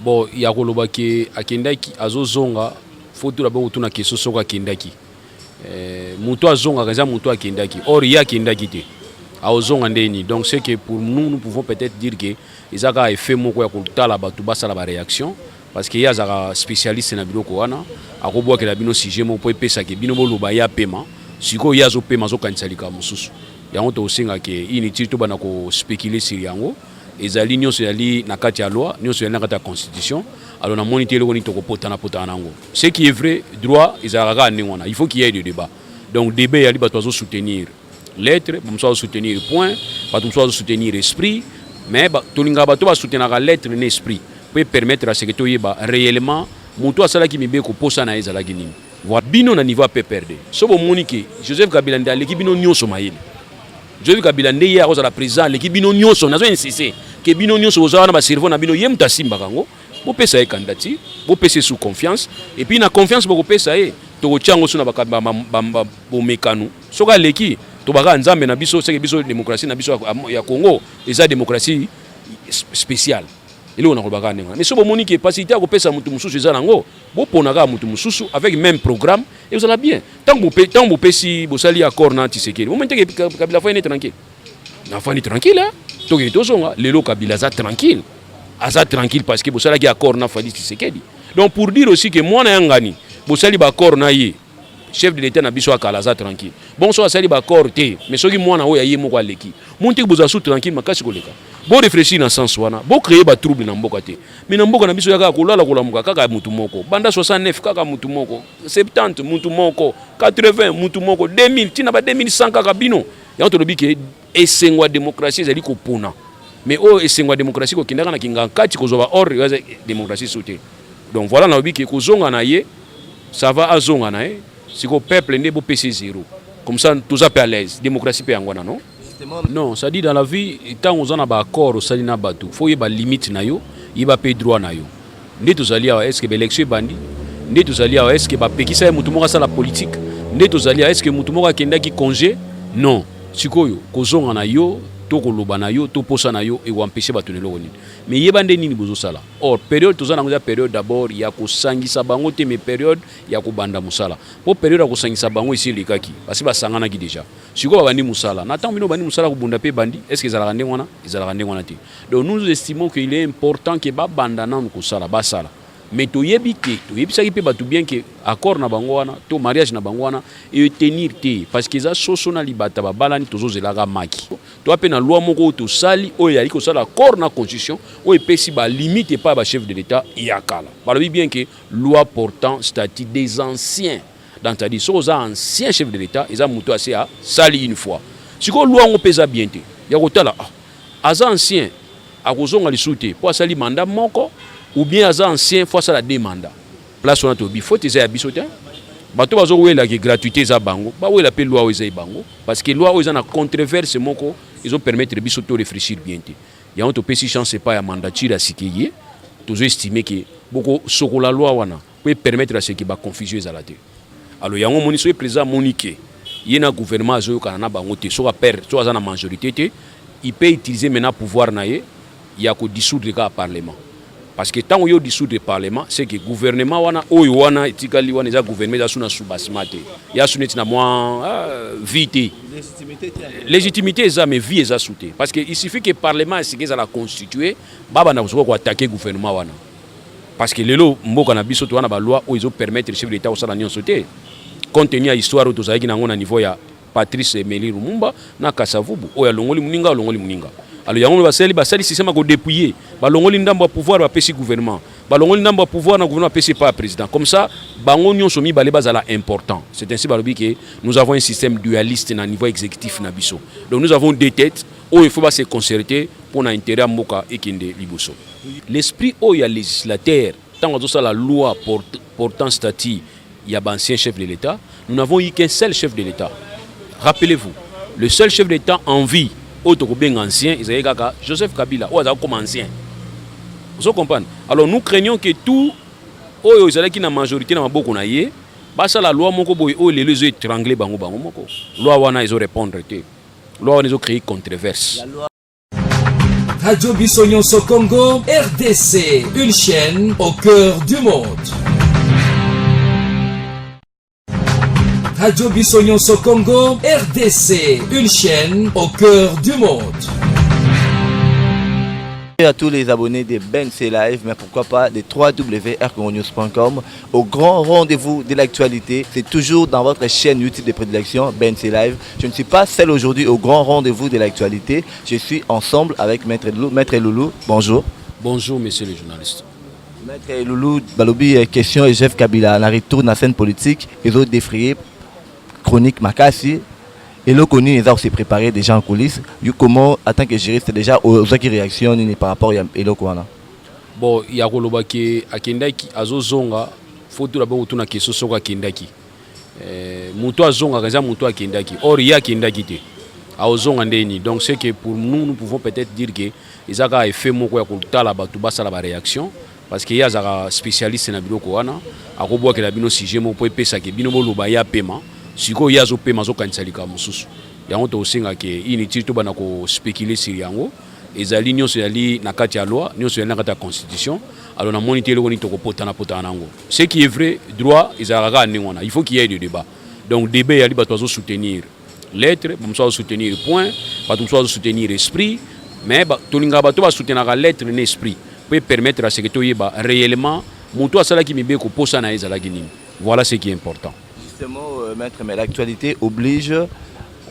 Bon, il y a koloba ke akendaki azozonga faut d'abord tuna keso soka akendaki. Muto azonga kaza muto akendaki. Or il y a akendaki te. Azonga ndeni. Donc c'est que pour nous pouvons peut-être dire que izaka effet moko ya kotala batu basala ba réaction parce que ya zaka spécialiste na biloko wana akobwa ke la bino sujet mo po epesa ke bino boloba ya pema siko ya zo pema zo kansalika mususu. Yango to singa ke inutile to bana ko spéculer sur yango. Ezali nyonso yali na kati ya loi, nyonso yali na kati ya constitution. Alors na monité le koni to ko potana nango. Ce qui est vrai, droit ezalaka ndengwana. Il faut qu'il y ait des débats. Donc débat yali bato zo soutenir lettre, bato soutenir point, bato soutenir esprit, mais tolinga bato ba soutenir la lettre et l'esprit pour permettre à ce que to yeba réellement muto asala ki mibe ko posa na ezala ki nini. Wa bino na niveau PPRD. So bo monike Joseph Kabila ndale ki bino nyonso mayele. Joseph Kabila ndeye ya koza la président l'équipe bino nyonso nazo insister que bino nyonso oza na ba cerveau na bino yem tasimba kango bo pesa e candidature bo pesa sous confiance et puis na confiance bo pesa e to ko chango suna ba bo mekanu soka leki to baka nzambe na biso seke biso démocratie na biso ya Congo eza démocratie spéciale ile on a kolbaka nenga mais so bo moni que capacité ko pesa mutu mususu eza nango bo ponaka mutu mususu avec même programme et vous allez bien tant bo pesi bo sali accord na Tshisekedi moment que Kabila fa tranquille na fa tranquille hein to ke to zonga lelo Kabila za tranquille aza tranquille parce que bo sala ki accord na fa Tshisekedi. Donc pour dire aussi que moi na yangani bo sali ba accord na ye chef de l'état na biso akala za tranquille bon so sali ba accord te mais soki moi na o ya ye moko aleki monte bo za sou tranquille makasi koleka bo réfléchir na sens wana bo créer ba trouble na mboka te mais na mboka na biso yaka kolala kolamuka kaka mutu moko banda 69 kaka mutu moko 70 mutu moko 80 mutu moko 2000 tina ba 2100 kaka bino ya to lobi ke esengwa démocratie ezali ko pona mais o esengwa démocratie ko kindaka na kinga kati ko zoba or démocratie sauté. Donc voilà na lobi ke ko zonga na ye ça va azonga na ye siko peuple ne bo PC 0 comme ça tous à l'aise démocratie pe yangwana non. Non, ça dit dans la vie, tant on a un accord au Salina Batou, il faut y avoir limite na yo, il va payer droit na yo. Né tous alliés est-ce que l'élection bandi, né tous alliés est-ce que peki ça mutumoka ça la politique, né tous alliés est-ce que mutumoka kenda ki congé? Non, sikoyo kozonga na yo, to koloba na yo, to posa na yo et ou empêcher batunelo woni. Mais yebande nini bozo sala. Or période tous na période d'abord ya ko sangisa bango te mais période ya ko banda musala. Po période ya ko sangisa bango ici likaki parce que ba sangana ki déjà. Siko bandi musala. Na tant bino bandi musala ko bunda pe bandi, est-ce que ezala rande wana? Ezala rande wana te. Donc nous estimons qu'il est important que ba banda na ko sala ba sala. Mais to yebi ke, to yebi sa ki pe batu bien que accord na bango wana, to mariage na bango wana et tenir te parce que za soso na libata ba balani tozo zelaka maki. To apena loi moko to sali o yali ko sala accord na constitution o epesi ba limite pas ba chef de l'état yakala. Balobi bien que loi portant statut des anciens dans ta dit so za ancien chef de l'état eza muto assez a sali une fois. Siko loi ngo pesa bien te. Ya ko tala aza ancien akozonga lisute po sali mandat moko ou bien aza ancien fois ça la demande place on a to bi faut eza ya bisote bato bazo wela ki gratuité za bango ba wela pe loi eza bango parce que loi eza na controverse moko ils ont permettre biso to réfléchir bien te ya on to pesi chance pas ya mandature à sikeye toujours estimer que beaucoup sokola loi wana peut permettre à ce qui ba confusion ezala te. Alors yango moni so président monique yena gouvernement azo kana na bango te so ka perdre so aza na majorité te il peut utiliser maintenant pouvoir na ye ya ko dissoudre le parlement. Parce que tant que dissoudre le parlement, c'est que le gouvernement wana oyo wana etikali wana eza gouvernement suna subasmate. Ya suneti na moi vite. Légitimité eza mais vie eza souté. Parce que il suffit que le parlement est la constituer, baba na ko attaquer gouvernement wana. Parce que lelo mboka na biso to wana ba loi o izo permettre chef d'état osala nyon sauté. Compte tenu ya histoire to zaiki na ngona niveau ya Patrice Emery Lumumba na Kasavubu o ya longoli muninga. Alors yango basali système ko dépouiller balongoli ndambo pouvoir ba pesi gouvernement balongoli ndambo pouvoir na gouvernement pesi pas président comme ça bango nyonso mi balé bazala important. C'est ainsi balobi que nous avons un système dualiste na niveau exécutif na biso. Donc nous avons deux têtes où il faut se concerter pour l'intérêt mboka ekende liboso. L'esprit o ya législateur tant que ça la loi portant statut ya ancien chef de l'État, nous n'avons eu qu'un seul chef de l'État. Rappelez-vous, le seul chef d'État en vie autre ancien, Joseph Kabila, ou comme ancien. Vous comprenez? Alors nous craignons que tout, qui na majorité na maboko na ye, basa la loi moko boy o les étrangler bango moko. Loi wana ils ont répondre te. Loi wana ils ont créé controverse. Radio Bissonyonso Congo, RDC, une chaîne au cœur du monde. Radio Bissonyonso Congo, RDC, une chaîne au cœur du monde. À tous les abonnés de BNC Live, mais pourquoi pas des www.rcongonews.com, au grand rendez-vous de l'actualité. C'est toujours dans votre chaîne YouTube de prédilection, BNC Live. Je ne suis pas seul aujourd'hui au grand rendez-vous de l'actualité. Je suis ensemble avec Maître Loulou. Maître Loulou, bonjour. Bonjour, messieurs les journalistes. Maître Loulou, Balobi, question et Jeff Kabila, on retourne à la scène politique, ils ont défrayé, chronique Makassi. Et le connu, ils ont aussi préparé déjà en coulisses. Comment, en tant que juriste, déjà, aux qui réactionnent par rapport à Elokwana? Bon, il y a Kolobaki, Akendaki, Azozonga, faut tout d'abord retourner à question sur Akendaki. Mouto Azonga, raison Mouto Akendaki. Or, il y a Akendaki. Azonga Ndeni. Donc, c'est que pour nous, nous pouvons peut-être dire que ils ont fait moko ya kolutala batu basa la réaction. Parce qu'il y a des spécialistes dans le Koana. À Roboa que la bino si j'aime pour pesa que bino boluba ya paiement. Siko yazo pe mazo kansalika mususu yango to singa ke inutile to bana ko spéculer sur yango ezali nyonso yali na kati ya loi nyonso yali na kati ya constitution alors na moniteur le woni to ko potana nango ce qui est vrai droit ezalaka ningona il faut qu'il y ait des débats donc débat yali bato zo soutenir lettre bamso soutenir point bato so soutenir esprit mais tolinga bato ba soutenir la lettre et esprit peut permettre à ce que to yeba réellement muto asala ki mibe ko posa na ezala nini voilà ce qui est important. Maître, mais l'actualité oblige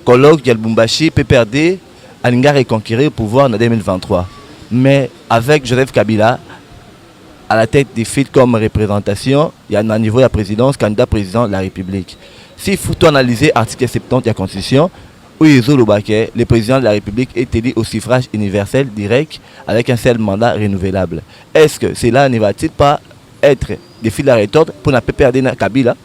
colloque de Lubumbashi, PPRD, à reconquérir le pouvoir en 2023. Mais avec Joseph Kabila à la tête des fils comme représentation, il y a un niveau de la présidence, candidat président de la République. S'il faut analyser l'article 70 de la Constitution, où le président de la République est élu au suffrage universel direct avec un seul mandat renouvelable. Est-ce que cela ne va-t-il pas être des fils de la rétorte pour la PPRD Kabila?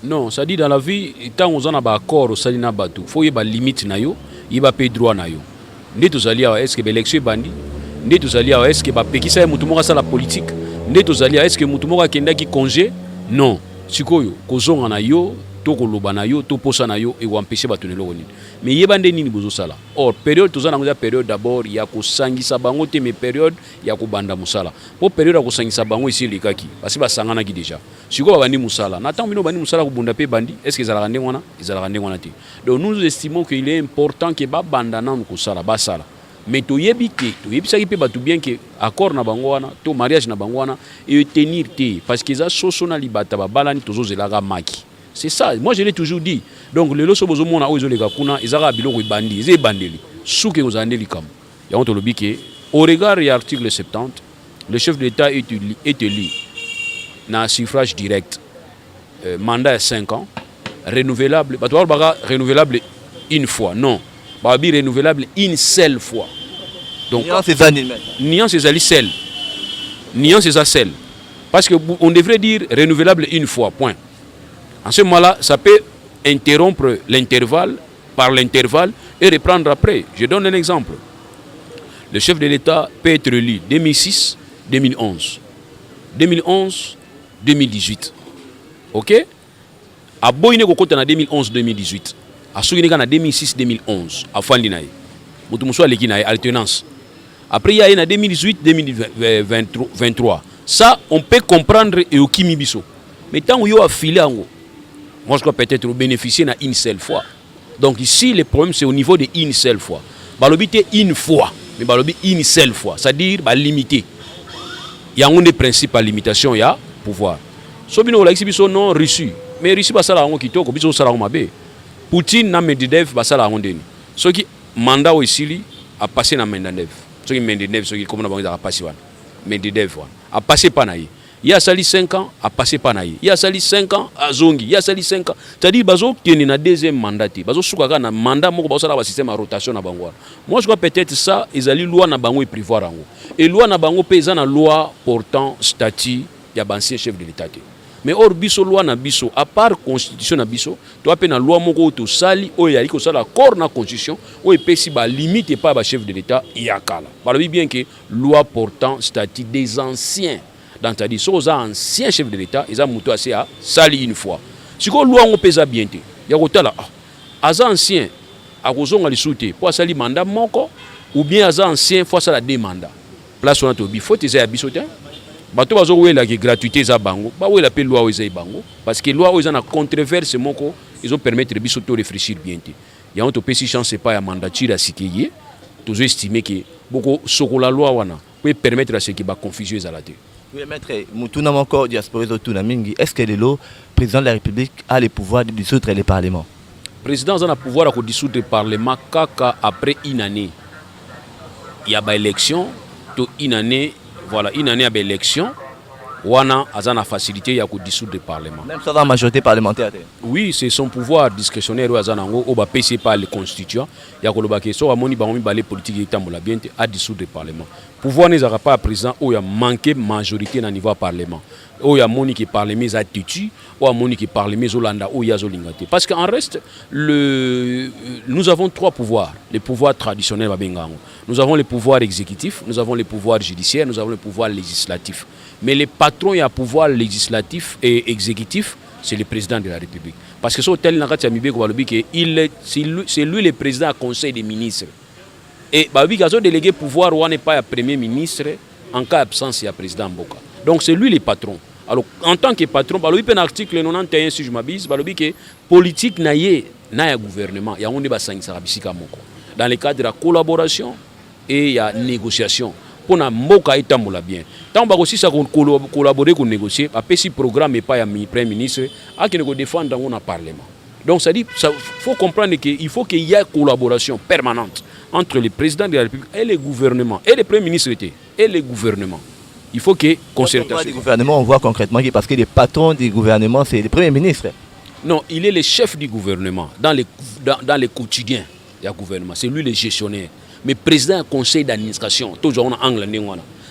Non, ça dit dans la vie, tant on a un accord au salina batu, faut y avoir limite na yo, y va payer droit na yo. Né tous alliés, est-ce que l'élection bandi? Né tous alliés, est-ce que ba pekisa mutumo sa la politique? Né tous alliés, est-ce que mutumo kenda ki congé? Non. Sikoyo, kozonga na yo, to koloba na yo, to posa na yo et ou empêcher batunelo woni. Mais yebande nini bozo sala. Or période tous na période d'abord ya ko sangisa bango te mais période ya ko banda musala. Pour période ya ko sangisa bango ici likaki parce que ba sangana ki déjà. Siko bandi musala. Natang bino bandi musala ko bunda pe bandi. Est-ce que ezala ngwana? Ezala ngwana te. Donc nous estimons qu'il est important que ba banda na ko sala ba sala. Mais to yebi ke to yebi sa ki pe batu bien que accord na bango wana, to mariage na bango wana et tenir te parce que za soso na libata ba balani tozo zelaga maki. C'est ça, moi je l'ai toujours dit. Donc les loso bozo mona ozo lega kuna izara biloko bandi, izé bandeli. Souke aux andeli kam. Ya on to lobi ke au regard de l'article 70, le chef de l'État est élu na suffrage direct. Mandat 5 ans, renouvelable, renouvelable une fois. Non. Babi renouvelable une seule fois. Donc niant c'est ali seul. Niant c'est ça seul. Parce que on devrait dire renouvelable une fois, point. En ce moment-là, ça peut interrompre l'intervalle par l'intervalle et reprendre après. Je donne un exemple. Le chef de l'État peut être élu 2006, 2011. 2011, 2018. OK? A boyne ko kota na 2011, 2018. A sougine na 2006, 2011. A fandinaye. Mutumuswa leki na alternance. Après il y a na 2018, 2023. Ça, on peut comprendre et au kimibiso. Mais tant où il y a affilé en haut, moi, je crois peut-être bénéficier d'une seule fois. Donc ici, le problème, c'est au niveau de une seule fois. Balobi une fois, mais balobi une seule fois. C'est-à-dire, limité. Il y a un des principes à limitation, il y a pouvoir. Sobino la exhibition non reçu. Mais Russie va sala qui toko, biso sala mabe. Poutine na Medvedev va sala ondeni. Ce qui mandat au Sili a passé na Medvedev. Ce qui Medvedev, ce qui comme on a passé wan. Medvedev a passé panayi. Il y a sali 5 ans à passer panayi. Il y a sali 5 ans à zongi. Il y a sali 5 ans. C'est-à-dire bazo qui na deuxième mandat. Bazo soukaka na mandat moko bazo la système à rotation na bango. Moi je crois peut-être ça ils allaient loi na bango et prévoir ango. Et loi na bango paysan na loi portant statut ya ancien chef de l'État. Mais or biso loi na biso à part constitution na biso, to appena loi moko to sali o yali ko sala corps na constitution o epesi ba limite pas ba chef de l'État yakala. Balobi bien que loi portant statut des anciens. Donc, c'est-à-dire, si vous avez un ancien chef de l'État, ils ont monté assez à sali une fois. Si vous avez un loi bien, il y a un ancien, à cause de l'issue, pour sali mandat, ou bien aza ancien fois ça la demande place on a tobi faut eza ya biso te bato bazo wela ki gratuité za bango ba wela pe loi eza bango parce que loi eza na controverse moko ils ont permettre biso to réfléchir bien te ya on to pesi chance pas ya mandature à citer toujours estimer que beaucoup sokola loi wana peut permettre à ce qui ba confusion ezala te. Oui, maître, Moutouna encore diaspora Tuna Mingi, est-ce que le président de la République a le pouvoir de dissoudre les parlements? Le président a le pouvoir de dissoudre le parlement après une année. Il y a une élection, une année, voilà, une année il y a une élection. Wana a la facilité de dissoudre le parlement. Même sans la majorité parlementaire? Oui, c'est son pouvoir discrétionnaire au PC par le constituant. Il y a une question à politique à dissoudre le parlement. Le pouvoir n'est pas président où il y a manqué majorité au niveau du parlement. Où il y a moni qui parle mes attitudes, où il y a moni qui parle mes Hollanda, où il y a Zolingate. Parce qu'en reste, nous avons trois pouvoirs. Les pouvoirs traditionnels, nous avons le pouvoir exécutif, nous avons le pouvoir judiciaire, nous avons le pouvoir législatif. Mais les patrons et le pouvoir législatif et exécutif, c'est le président de la République. Parce que c'est lui le président du conseil des ministres. Et il a délégué pouvoir ou n'est pas le premier ministre en cas d'absence, il y a le président Mboka. Donc c'est lui le patron. Alors en tant que patron, il y a un article 91 si je m'abuse, il y a que politique n'a pas gouvernement. Il y a un débat dans le cadre de la collaboration et il y a négociation. Pour na mboka itambola bien. Tant ba aussi ça collaborer pour négocier, après si programme et pas ya premier ministre, a qui ne défendre dans le parlement. Donc ça dit ça faut comprendre qu'il faut qu'il y ait collaboration permanente entre le président de la République et le gouvernement et le premier ministre et le gouvernement. Il faut que concertation. Le gouvernement on voit concrètement parce que les patrons du gouvernement c'est le premier ministre. Non, il est le chef du gouvernement dans les quotidiens du gouvernement, c'est lui le gestionnaire. Mais président du conseil d'administration, toujours en anglais,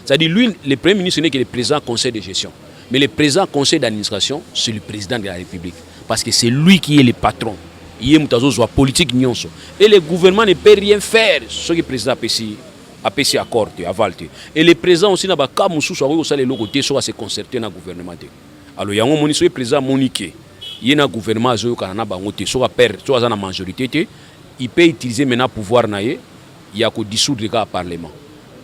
c'est-à-dire lui, le premier ministre n'est que le président du conseil de gestion. Mais le président du conseil d'administration, c'est le président de la République. Parce que c'est lui qui est le patron. Il est la politique. Et le gouvernement ne peut rien faire. Ce que le président a pu s'accorder, et le président aussi n'a pas qu'à se concerter dans le gouvernement. Alors il y a un président Monique. Il y a un gouvernement qui a la majorité. Il peut utiliser maintenant le pouvoir. Il y a que dissoudre le Parlement.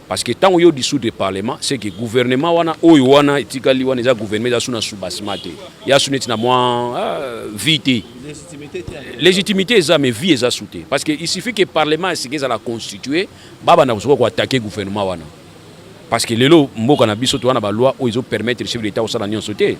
Parce que tant qu'il y a dissoudre le Parlement, c'est que le gouvernement wana le gouvernement sous-basmate. Il y a une vite. Légitimité est mais vie est soutée. Parce qu'il suffit que le Parlement est la constituer, baba n'a pas attaquer le gouvernement wana. Parce que les lois mboka na biso to wana ba loi où ils ont permettre le chef de l'État au salanion sauter.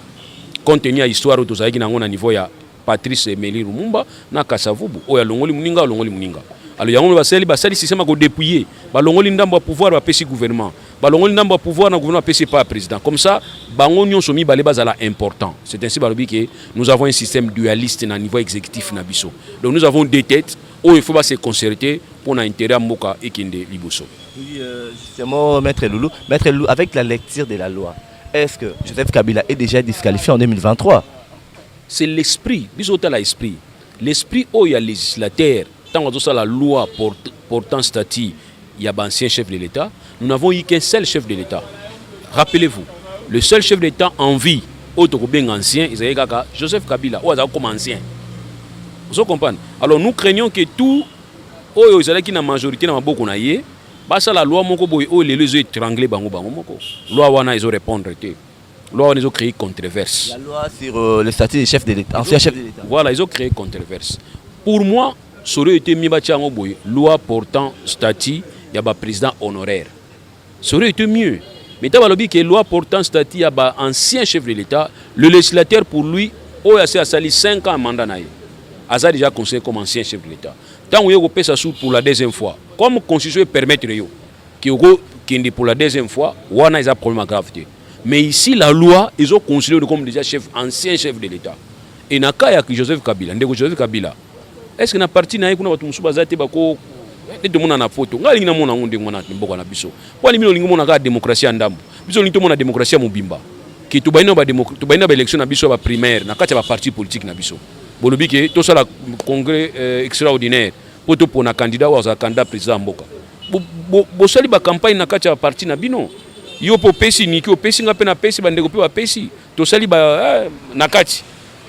Compte tenu de l'histoire où tozaki na ngona niveau ya Patrice Emery Lumumba na Kasavubu o ya longoli muninga. Alors il y a un système qui est dépouillé. Balongoli ndambo pouvoir va pesi gouvernement. Balongoli ndambo pouvoir na gouvernement pesi pas président. Comme ça, bangonyo somi balé bazala important. C'est ainsi que nous avons un système dualiste na niveau exécutif na biso. Donc nous avons deux têtes où il faut se concerter pour l'intérêt mboka et kinde liboso. Oui, justement Maître Loulou, avec la lecture de la loi, est-ce que Joseph Kabila est déjà disqualifié en 2023? C'est l'esprit, biso ta l'esprit. L'esprit où il y a législateur. Tant que la loi portant statut, il y a un ancien chef de l'État, nous n'avons eu qu'un seul chef de l'État. Rappelez-vous, le seul chef de l'État en vie, autre que bien ancien, Joseph Kabila, comme ancien. Vous comprenez? Alors nous craignons que tout, qui na majorité na beaucoup na yé, basa la loi moko boy les les étranglés bango moko. Loi wana ils ont répondre té. Loi ils ont créé controverse. La loi sur le statut du chef de l'État, ancien chef de l'État. Voilà, ils ont créé controverse. Pour moi, ça aurait été mieux loi portant statut, il y a un président honoraire. Ça aurait été mieux. Mais tu as dit que loi portant statut, il y a un ancien chef de l'État, le législateur pour lui, il a sali 5 ans à mandat. Il a déjà conseillé comme ancien chef de l'État. Tant que vous ça pour la deuxième fois, comme la Constitution permet que pour la deuxième fois, il y a un problème grave. Mais ici, la loi, ils ont considéré comme déjà ancien chef de l'État. Et dans le cas de Joseph Kabila, est-ce que na parti na kuna watu musuba zate bako ndio mona na photo ngali ngina mona ngunde ngwana mboka na biso kwani mino lingi mona ka demokrasia ndambo biso lingi mona demokrasia mobimba ki tubaina ba election na biso ba primaire na kati ba parti politique na biso bolobi ke to sala congrès extraordinaire poto pona candidat wa za candidat président mboka bo sali ba campagne na kati ba parti na bino yo po pesi ni ki o pesi ngape na pesi ba ndeko pe ba pesi to sali ba na kati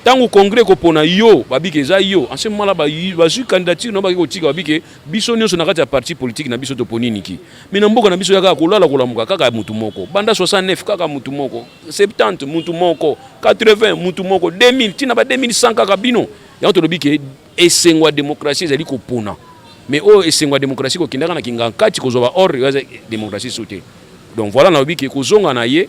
Tango congrès ko pona yo babike za yo en ce moment là ba ju candidature no ba ko tika babike biso nyonso na kati ya parti politique na biso to ponini ki mais na mboka na biso yaka kolala kolamuka kaka mutu moko banda 69 kaka mutu moko 70 mutu moko 80 mutu moko 2000 tina ba 2100 kaka bino ya to lobike esengwa démocratie ezali ko pona mais o esengwa démocratie ko kindaka na kinga kati ko zoba or ya démocratie sauté donc voilà na lobike ko zonga na ye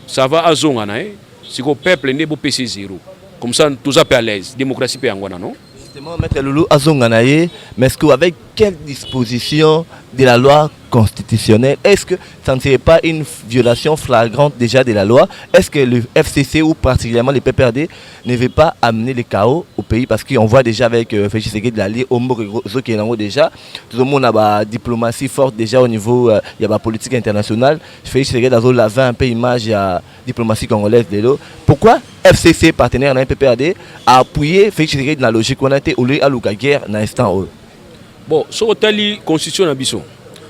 ça va azonga na ye siko peuple ndebo PC 0 comme ça tous à l'aise démocratie pe angwana non. Justement, Maître Loulou Azonganaye, mais est-ce qu'avec quelle disposition de la loi constitutionnelle, est-ce que ça ne serait pas une violation flagrante déjà de la loi? Est-ce que le FCC ou particulièrement les PPRD ne veut pas amener le chaos au pays? Parce qu'on voit déjà avec Félix Tshisekedi de l'allié Ombo qui est déjà, tout le monde a une diplomatie forte déjà au niveau de la politique internationale. Félix Tshisekedi avait un peu image de la diplomatie congolaise de l'eau. Pourquoi FCC, partenaire dans le PPRD, a appuyé Félix Tshisekedi dans la logique qu'on a été au lieu à la guerre dans l'instant? Bon, sur la constitution d'Abisso,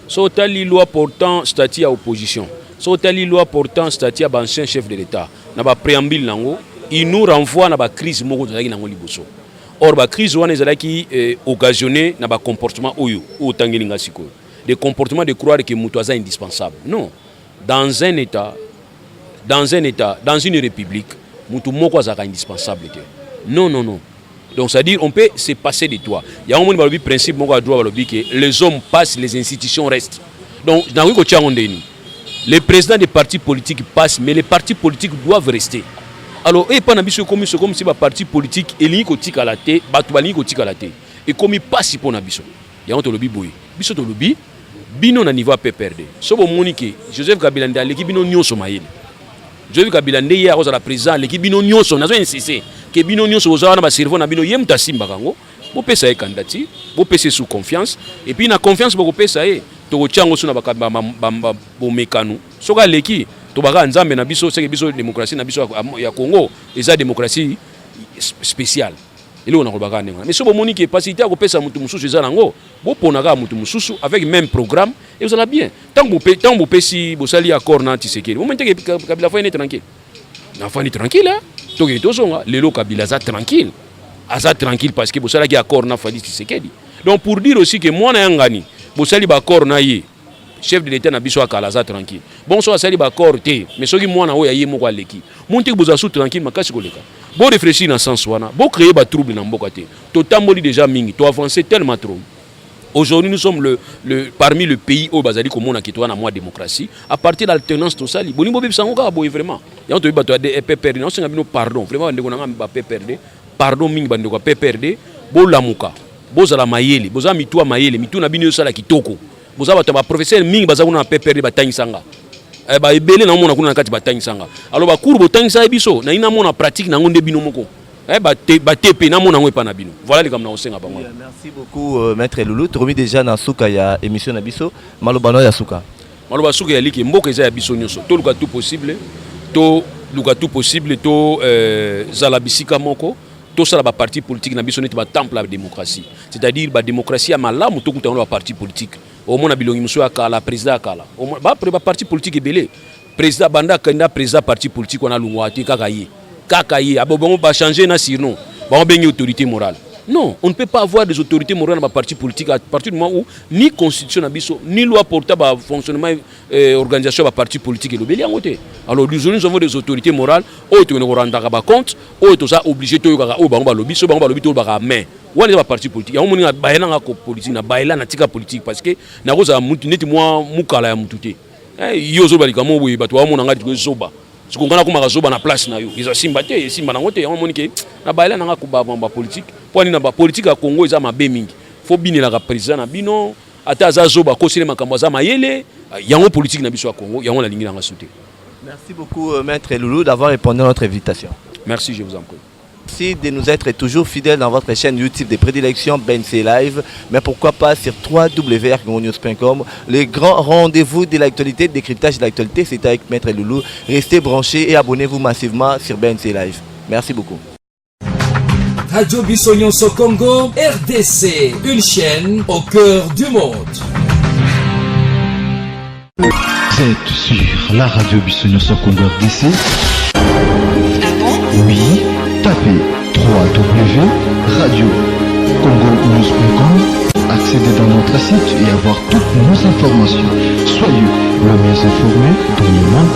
sur la loi portant statut à opposition, sur la loi portant statut à ancien chef de l'État, dans le préambule, il nous renvoie à la crise de liboso. Or, la crise est occasionnée dans le comportement des comportements de croire que Moutouaza est indispensable. Non. Dans un État, dans une république, Moutouaza est indispensable. Non, non, non. Donc, c'est-à-dire on peut se passer de toi. Il y a un principe que les hommes passent, les institutions restent. Donc, dans le les présidents des partis politiques passent, mais les partis politiques doivent rester. Alors, et pas comme si les partis politiques sont à la tête, et comme ils passent pour Nabiso. Il y a un lobby boy. Biso to lobby, bino na niveau PPRD. Sobo Monique, Joseph Kabila Nda l'équipe bino nyoso maïl. Joseph Kabila Nda hier à la présidence l'équipe bino nyoso nazo insisté que bino nyoso oza na ba cerveau na bino yem tasimba kango. Bo pesa e candidature, bo pesa sous confiance et puis na confiance bo pesa e to chango suna ba bo mekanu. Soka leki to baka nzambe na biso c'est que biso démocratie na biso ya Congo eza démocratie spéciale. Et là on a rebaka nenga. Mais sobo Monique capacité à pesa mutu mususu eza nango, bo ponaka mutu mususu avec même programme et vous allez bien. Tant que vous pesi bo sali accord na Tshisekedi. Vous mettez que Kabila fa tranquille. Na fa tranquille hein. Toke tozonga lelo Kabila za tranquille. Aza tranquille parce que vous savez qu'il y a accord na Félix Tshisekedi. Donc pour dire aussi que moi na yangani, vous savez accord na ye chef de l'État na biso akala za tranquille. Bon so asali accord te, mais soki moi na oya ye moko aleki. Monte que vous asu tranquille makasi koleka. Bon réfléchir dans sens wana, bon créer ba trouble na mboka te. To tamboli déjà mingi, to avancer tellement trop. Aujourd'hui, nous sommes parmi le pays où bazali comme on a quitté na moi démocratie à partir de l'alternance tout ça. Boni bobi sangoka boy vraiment. Ya on to ba to de PPRD, non singa bino pardon, vraiment ndeko na ba PPRD. Pardon mingi bande ko PPRD bo lamuka boza la mayele boza mitua mayele mitu na bino sala kitoko boza bato ba professeur mingi baza kuna PPRD batanyisanga ba ebele na mona kuna kati batanyisanga alors ba cours botanyisa biso na ina mona pratique na ngonde bino moko ba TP na mona ngwe pa na bino voilà les comme na osenga bango. Merci beaucoup maître Loulou tu remis déjà na suka ya émission na biso malobano ya suka ya liki mboka eza ya biso nyonso to luka tout possible to zala bisika moko tout ça la parti politique na biso net ba temple la démocratie c'est-à-dire ba démocratie ya malamu to kuta na parti politique au mona bilongi muso akala président akala ba parti politique ebele président banda kanda président parti politique on a lungwati kaka ye abobongo ba changer na surnom ba bengi autorité morale. Non, on ne peut pas avoir des autorités morales dans le parti politique à partir du moment où ni constitution n'abisso, ni loi portable à fonctionnement organisation du parti politique et l'obéli en côté. Alors nous avons des autorités morales, autres qui nous rendent compte, autres sont obligés de lobby, ceux qui lobby tout le mais où est le parti politique? Il y a un moment où politique, na baila na tika politique parce que na rosa mutineti moi mukala ya mutute. Yozo bali kamo we batwa mo nanga zoba. Ce qu'on a comme zoba na place na yo. Ils ont simbaté, simba na ngote, on monique na baila nanga kuba politique. Pour na ba politique à Congo eza mabe mingi. Faut binela ka président na bino, ata za zoba ko sile makambo za mayele, yango politique na biso à Congo, yango la lingi na sauté. Merci beaucoup maître Loulou d'avoir répondu à notre invitation. Merci, je vous en prie. Merci de nous être toujours fidèles dans votre chaîne YouTube de prédilection BNC Live, mais pourquoi pas sur www.congonews.com, le grand rendez-vous de l'actualité, décryptage de l'actualité, c'est avec maître Loulou. Restez branchés et abonnez-vous massivement sur BNC Live. Merci beaucoup. Radio Bissonyonso Congo, RDC, une chaîne au cœur du monde. Vous êtes sur la radio Bissonyonso Congo RDC. Ah bon? Oui, tapez www.radiocongonews.com. Accéder dans notre site et avoir toutes nos informations. Soyez le mieux informé dans le monde.